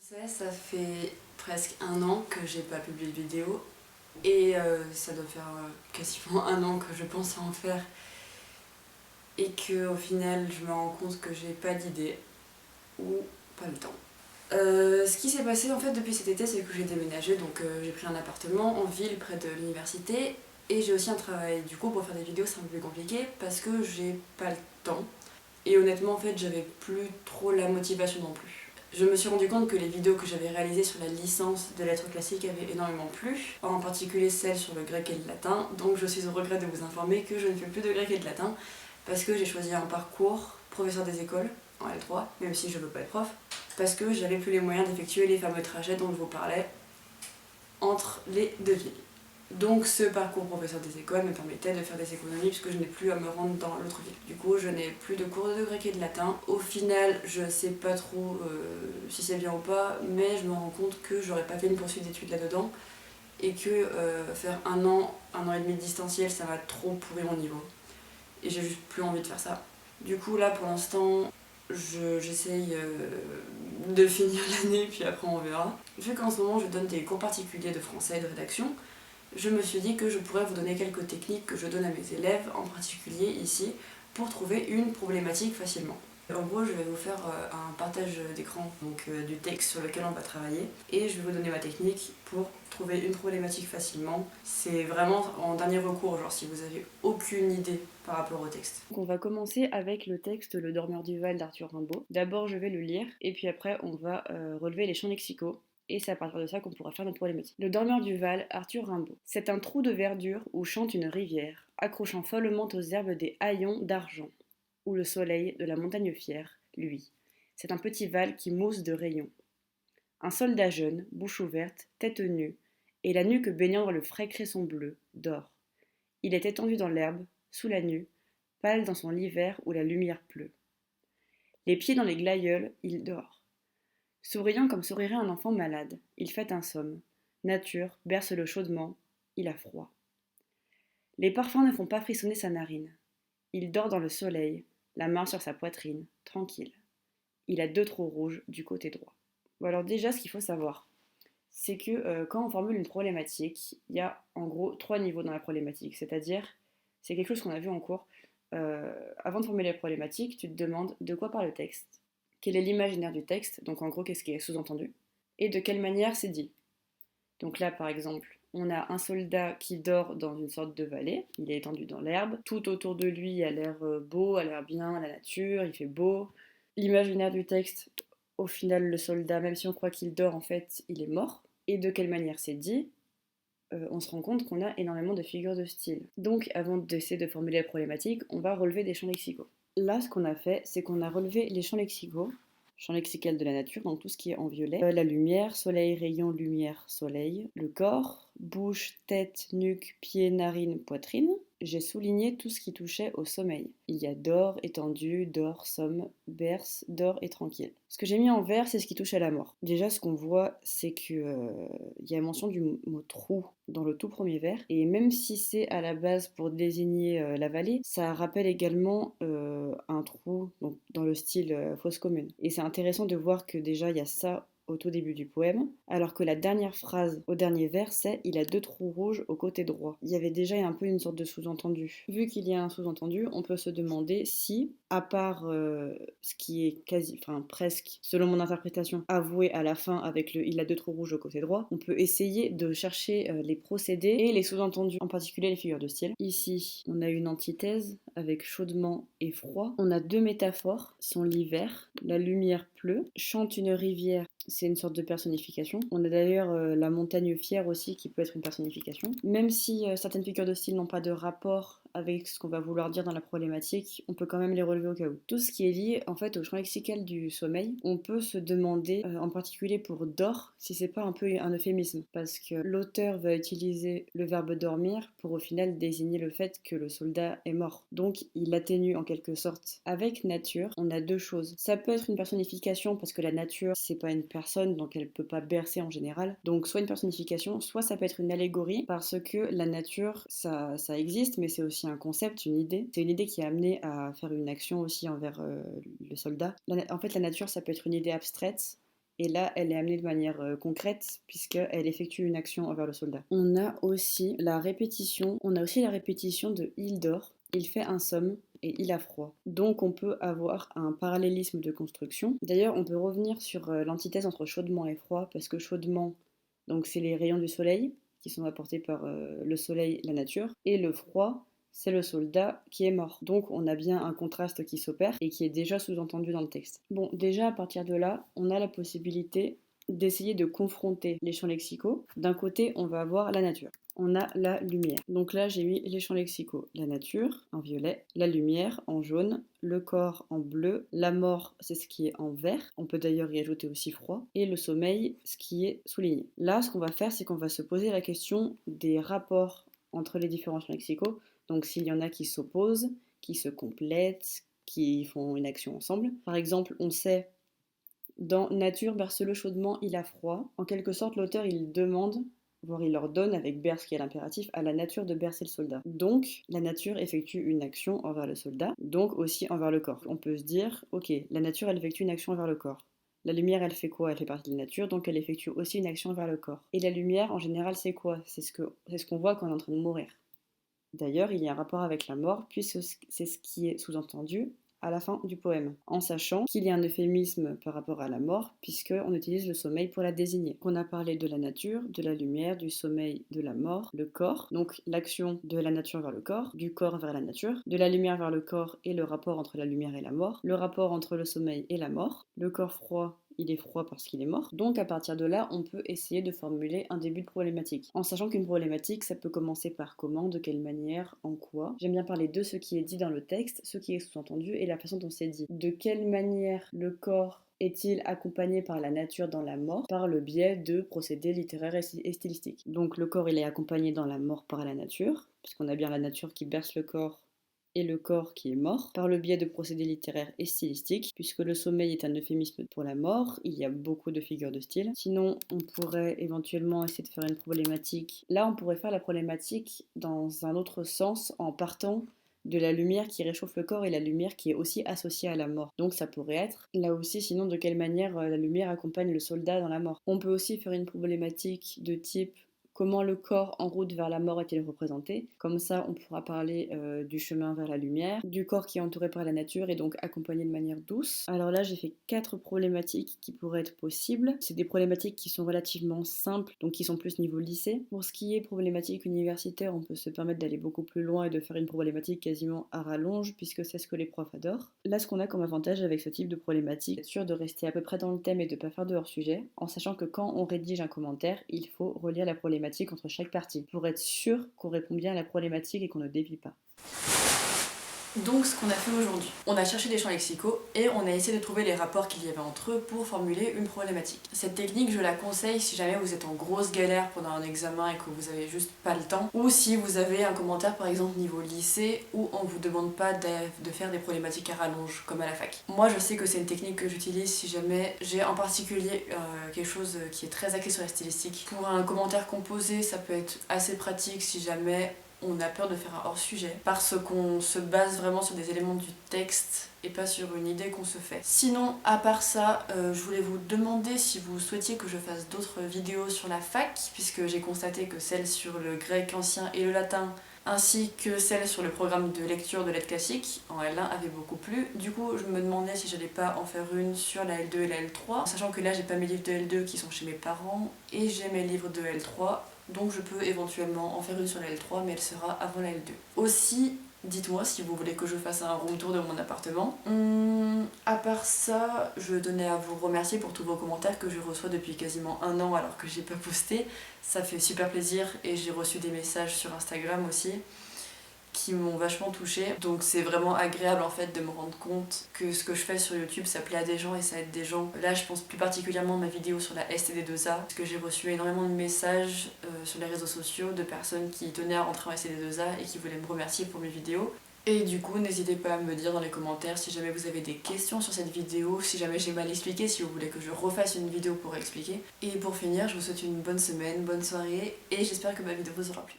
Ça fait presque un an que j'ai pas publié de vidéo et ça doit faire quasiment un an que je pense à en faire et que au final je me rends compte que j'ai pas d'idée ou pas le temps. Ce qui s'est passé en fait depuis cet été, c'est que j'ai déménagé, donc j'ai pris un appartement en ville près de l'université et j'ai aussi un travail. Du coup, pour faire des vidéos, c'est un peu plus compliqué parce que j'ai pas le temps et honnêtement, en fait, j'avais plus trop la motivation non plus. Je me suis rendu compte que les vidéos que j'avais réalisées sur la licence de lettres classiques avaient énormément plu, en particulier celles sur le grec et le latin, donc je suis au regret de vous informer que je ne fais plus de grec et de latin parce que j'ai choisi un parcours professeur des écoles en L3, même si je veux pas être prof, parce que j'avais plus les moyens d'effectuer les fameux trajets dont je vous parlais entre les deux villes. Donc ce parcours professeur des écoles me permettait de faire des économies puisque je n'ai plus à me rendre dans l'autre ville. Du coup, je n'ai plus de cours de grec et de latin. Au final, je sais pas trop si c'est bien ou pas, mais je me rends compte que j'aurais pas fait une poursuite d'études là-dedans et que faire un an et demi de distanciel, ça va trop pourrir mon niveau. Et j'ai juste plus envie de faire ça. Du coup, là, pour l'instant, j'essaye de finir l'année, puis après on verra. Vu qu'en ce moment, je donne des cours particuliers de français et de rédaction, je me suis dit que je pourrais vous donner quelques techniques que je donne à mes élèves, en particulier ici, pour trouver une problématique facilement. En gros, je vais vous faire un partage d'écran, donc du texte sur lequel on va travailler, et je vais vous donner ma technique pour trouver une problématique facilement. C'est vraiment en dernier recours, genre si vous avez aucune idée par rapport au texte. Donc on va commencer avec le texte Le Dormeur du Val d'Arthur Rimbaud. D'abord, je vais le lire, et puis après, on va relever les champs lexicaux. Et c'est à partir de ça qu'on pourra faire notre problématique. Le Dormeur du Val, Arthur Rimbaud. C'est un trou de verdure où chante une rivière, accrochant follement aux herbes des haillons d'argent, où le soleil de la montagne fière, lui. C'est un petit val qui mousse de rayons. Un soldat jeune, bouche ouverte, tête nue, et la nuque baignant dans le frais cresson bleu, dort. Il est étendu dans l'herbe, sous la nue, pâle dans son lit vert où la lumière pleut. Les pieds dans les glaïeuls, il dort. Souriant comme sourirait un enfant malade, il fait un somme. Nature berce-le chaudement, il a froid. Les parfums ne font pas frissonner sa narine. Il dort dans le soleil, la main sur sa poitrine, tranquille. Il a 2 trous rouges du côté droit. Bon alors déjà, ce qu'il faut savoir, c'est que quand on formule une problématique, il y a en gros 3 niveaux dans la problématique. C'est-à-dire, c'est quelque chose qu'on a vu en cours. Avant de formuler la problématique, tu te demandes de quoi parle le texte, quel est l'imaginaire du texte, donc en gros qu'est-ce qui est sous-entendu, et de quelle manière c'est dit. Donc là, par exemple, on a un soldat qui dort dans une sorte de vallée, il est étendu dans l'herbe, tout autour de lui a l'air beau, a l'air bien, la nature, il fait beau. L'imaginaire du texte, au final, le soldat, même si on croit qu'il dort, en fait, il est mort. Et de quelle manière c'est dit, on se rend compte qu'on a énormément de figures de style. Donc, avant d'essayer de formuler la problématique, on va relever des champs lexicaux. Là, ce qu'on a fait, c'est qu'on a relevé les champs lexicaux, champ lexical de la nature, donc tout ce qui est en violet. La lumière, soleil, rayon, lumière, soleil. Le corps, bouche, tête, nuque, pied, narine, poitrine. J'ai souligné tout ce qui touchait au sommeil. Il y a dort, étendu, dort, somme, berce, dort et tranquille. Ce que j'ai mis en vert, c'est ce qui touche à la mort. Déjà, ce qu'on voit, c'est qu'il y a mention du mot trou dans le tout premier vers. Et même si c'est à la base pour désigner la vallée, ça rappelle également un trou donc, dans le style fosse commune. Et c'est intéressant de voir que déjà, il y a ça au tout début du poème, alors que la dernière phrase au dernier vers, c'est il a 2 trous rouges au côté droit. Il y avait déjà un peu une sorte de sous-entendu. Vu qu'il y a un sous-entendu, on peut se demander si, à part ce qui est quasi, enfin presque, selon mon interprétation, avoué à la fin avec le il a 2 trous rouges au côté droit, on peut essayer de chercher les procédés et les sous-entendus, en particulier les figures de style. Ici, on a une antithèse avec chaudement et froid. On a 2 métaphores, sont l'hiver, la lumière pleut, chante une rivière, c'est une sorte de personnification. On a d'ailleurs la montagne fière aussi qui peut être une personnification. Même si certaines figures de style n'ont pas de rapport avec ce qu'on va vouloir dire dans la problématique, on peut quand même les relever au cas où. Tout ce qui est lié en fait au champ lexical du sommeil, on peut se demander en particulier pour dort si c'est pas un peu un euphémisme parce que l'auteur va utiliser le verbe dormir pour au final désigner le fait que le soldat est mort. Donc il atténue en quelque sorte. Avec nature, on a 2 choses. Ça peut être une personnification parce que la nature c'est pas une personne donc elle peut pas bercer en général. Donc soit une personnification, soit ça peut être une allégorie parce que la nature ça existe mais c'est aussi un concept, une idée. C'est une idée qui est amenée à faire une action aussi envers le soldat. En fait la nature ça peut être une idée abstraite Et là, elle est amenée de manière concrète puisqu'elle effectue une action envers le soldat. On a aussi la répétition de il dort, il fait un somme et il a froid. Donc on peut avoir un parallélisme de construction. D'ailleurs, on peut revenir sur l'antithèse entre chaudement et froid parce que chaudement, donc c'est les rayons du soleil qui sont apportés par le soleil, la nature, et le froid, c'est le soldat qui est mort. Donc on a bien un contraste qui s'opère et qui est déjà sous-entendu dans le texte. Bon, déjà à partir de là, on a la possibilité d'essayer de confronter les champs lexicaux. D'un côté, on va avoir la nature. On a la lumière. Donc là, j'ai mis les champs lexicaux. La nature en violet, la lumière en jaune, le corps en bleu, la mort, c'est ce qui est en vert. On peut d'ailleurs y ajouter aussi froid. Et le sommeil, ce qui est souligné. Là, ce qu'on va faire, c'est qu'on va se poser la question des rapports entre les différents champs lexicaux. Donc s'il y en a qui s'opposent, qui se complètent, qui font une action ensemble. Par exemple, on sait dans nature, berce-le chaudement, il a froid. En quelque sorte, l'auteur, il demande, voire il ordonne, avec berce qui est l'impératif, à la nature de bercer le soldat. Donc, la nature effectue une action envers le soldat, donc aussi envers le corps. On peut se dire, ok, la nature, elle effectue une action envers le corps. La lumière, elle fait quoi? Elle fait partie de la nature, donc elle effectue aussi une action envers le corps. Et la lumière, en général, c'est quoi? C'est ce qu'on voit quand on est en train de mourir. D'ailleurs, il y a un rapport avec la mort, puisque c'est ce qui est sous-entendu à la fin du poème, en sachant qu'il y a un euphémisme par rapport à la mort, puisqu'on utilise le sommeil pour la désigner. On a parlé de la nature, de la lumière, du sommeil, de la mort, le corps, donc l'action de la nature vers le corps, du corps vers la nature, de la lumière vers le corps et le rapport entre la lumière et la mort, le rapport entre le sommeil et la mort, le corps froid, il est froid parce qu'il est mort. Donc à partir de là, on peut essayer de formuler un début de problématique. En sachant qu'une problématique, ça peut commencer par comment, de quelle manière, en quoi. J'aime bien parler de ce qui est dit dans le texte, ce qui est sous-entendu et la façon dont c'est dit. De quelle manière le corps est-il accompagné par la nature dans la mort par le biais de procédés littéraires et stylistiques. Donc le corps, il est accompagné dans la mort par la nature, puisqu'on a bien la nature qui berce le corps et le corps qui est mort, par le biais de procédés littéraires et stylistiques, puisque le sommeil est un euphémisme pour la mort, il y a beaucoup de figures de style. Sinon, on pourrait éventuellement essayer de faire une problématique. Là, on pourrait faire la problématique dans un autre sens, en partant de la lumière qui réchauffe le corps et la lumière qui est aussi associée à la mort. Donc ça pourrait être, là aussi, sinon de quelle manière la lumière accompagne le soldat dans la mort. On peut aussi faire une problématique de type comment le corps en route vers la mort est-il représenté. Comme ça, on pourra parler du chemin vers la lumière, du corps qui est entouré par la nature et donc accompagné de manière douce. Alors là, j'ai fait 4 problématiques qui pourraient être possibles. C'est des problématiques qui sont relativement simples, donc qui sont plus niveau lycée. Pour ce qui est problématique universitaire, on peut se permettre d'aller beaucoup plus loin et de faire une problématique quasiment à rallonge, puisque c'est ce que les profs adorent. Là, ce qu'on a comme avantage avec ce type de problématique, c'est sûr de rester à peu près dans le thème et de ne pas faire de hors-sujet, en sachant que quand on rédige un commentaire, il faut relire la problématique entre chaque partie, pour être sûr qu'on répond bien à la problématique et qu'on ne dévie pas. Donc ce qu'on a fait aujourd'hui, on a cherché des champs lexicaux et on a essayé de trouver les rapports qu'il y avait entre eux pour formuler une problématique. Cette technique, je la conseille si jamais vous êtes en grosse galère pendant un examen et que vous avez juste pas le temps, ou si vous avez un commentaire par exemple niveau lycée où on vous demande pas de faire des problématiques à rallonge comme à la fac. Moi je sais que c'est une technique que j'utilise si jamais j'ai en particulier quelque chose qui est très axé sur la stylistique. Pour un commentaire composé, ça peut être assez pratique si jamais on a peur de faire un hors-sujet, parce qu'on se base vraiment sur des éléments du texte et pas sur une idée qu'on se fait. Sinon, à part ça, je voulais vous demander si vous souhaitiez que je fasse d'autres vidéos sur la fac, puisque j'ai constaté que celle sur le grec ancien et le latin, ainsi que celle sur le programme de lecture de lettres classiques en L1 avait beaucoup plu. Du coup, je me demandais si j'allais pas en faire une sur la L2 et la L3, sachant que là j'ai pas mes livres de L2 qui sont chez mes parents et j'ai mes livres de L3. Donc je peux éventuellement en faire une sur la L3, mais elle sera avant la L2. Aussi, dites-moi si vous voulez que je fasse un room tour de mon appartement. À part ça, je tenais à vous remercier pour tous vos commentaires que je reçois depuis quasiment un an alors que j'ai pas posté. Ça fait super plaisir et j'ai reçu des messages sur Instagram aussi qui m'ont vachement touchée. Donc c'est vraiment agréable en fait de me rendre compte que ce que je fais sur YouTube ça plaît à des gens et ça aide des gens. Là je pense plus particulièrement à ma vidéo sur la STD2A parce que j'ai reçu énormément de messages sur les réseaux sociaux de personnes qui tenaient à rentrer en STD2A et qui voulaient me remercier pour mes vidéos. Et du coup, n'hésitez pas à me dire dans les commentaires si jamais vous avez des questions sur cette vidéo, si jamais j'ai mal expliqué, si vous voulez que je refasse une vidéo pour expliquer. Et pour finir, je vous souhaite une bonne semaine, bonne soirée et j'espère que ma vidéo vous aura plu.